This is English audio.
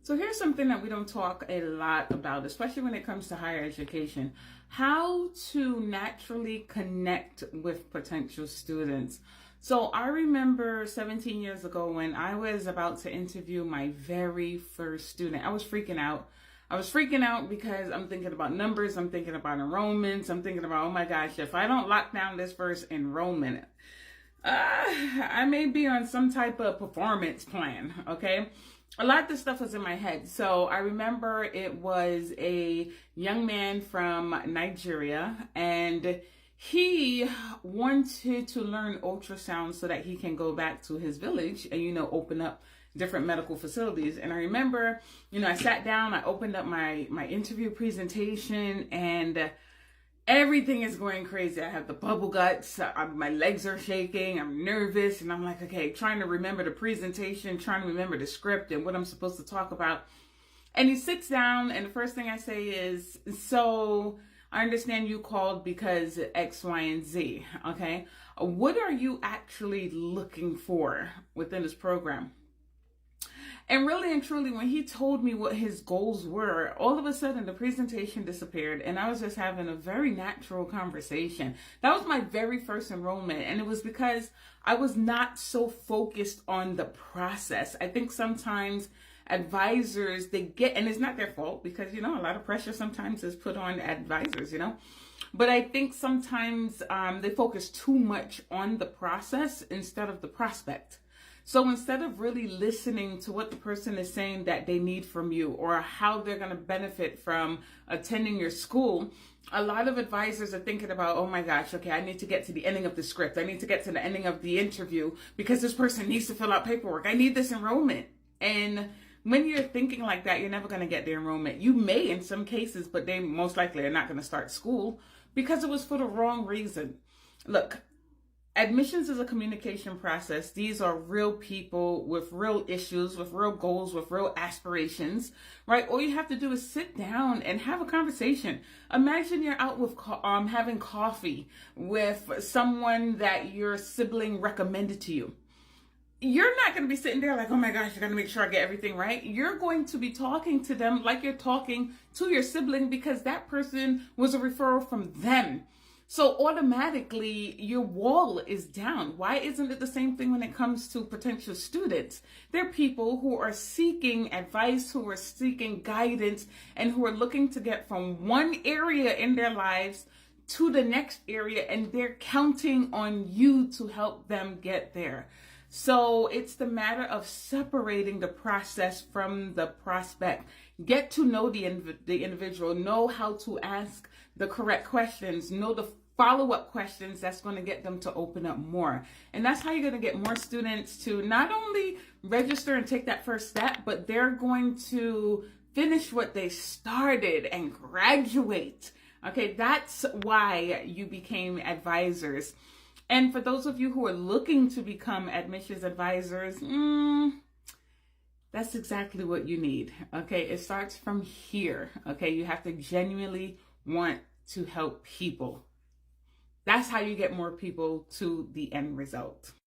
So here's something that we don't talk a lot about, especially when it comes to higher education: how to naturally connect with potential students. So I remember 17 years ago when I was about to interview my very first student. I was freaking out. I was freaking out because I'm thinking about numbers, I'm thinking about enrollments, I'm thinking about, oh my gosh, if I don't lock down this first enrollment, I may be on some type of performance plan, okay? A lot of this stuff was in my head. So I remember it was a young man from Nigeria, and he wanted to learn ultrasound so that he can go back to his village and, open up different medical facilities. And I remember, I sat down, I opened up my interview presentation, and everything is going crazy. I have the bubble guts, my legs are shaking, I'm nervous, and I'm like, okay, trying to remember the presentation, trying to remember the script and what I'm supposed to talk about. And he sits down, and the first thing I say is, so I understand you called because X, Y, and Z, okay? What are you actually looking for within this program? And really and truly, when he told me what his goals were, all of a sudden the presentation disappeared, and I was just having a very natural conversation. That was my very first enrollment, and it was because I was not so focused on the process. I think sometimes advisors, they get, and it's not their fault because, a lot of pressure sometimes is put on advisors, But I think sometimes they focus too much on the process instead of the prospect. So instead of really listening to what the person is saying that they need from you or how they're going to benefit from attending your school, a lot of advisors are thinking about, oh my gosh, okay, I need to get to the ending of the script. I need to get to the ending of the interview because this person needs to fill out paperwork. I need this enrollment. And when you're thinking like that, you're never going to get the enrollment. You may in some cases, but they most likely are not going to start school because it was for the wrong reason. Look, admissions is a communication process. These are real people with real issues, with real goals, with real aspirations, right? All you have to do is sit down and have a conversation. Imagine you're out with having coffee with someone that your sibling recommended to you. You're not going to be sitting there like, oh my gosh, you're going to make sure I get everything right. You're going to be talking to them like you're talking to your sibling because that person was a referral from them. So automatically your wall is down. Why isn't it the same thing when it comes to potential students? They're people who are seeking advice, who are seeking guidance, and who are looking to get from one area in their lives to the next area, and they're counting on you to help them get there. So it's the matter of separating the process from the prospect. Get to know the individual, know how to ask the correct questions, know the follow-up questions that's going to get them to open up more. And that's how you're going to get more students to not only register and take that first step, but they're going to finish what they started and graduate. Okay, that's why you became advisors. And for those of you who are looking to become admissions advisors, that's exactly what you need. Okay, it starts from here. Okay, you have to genuinely want to help people. That's how you get more people to the end result.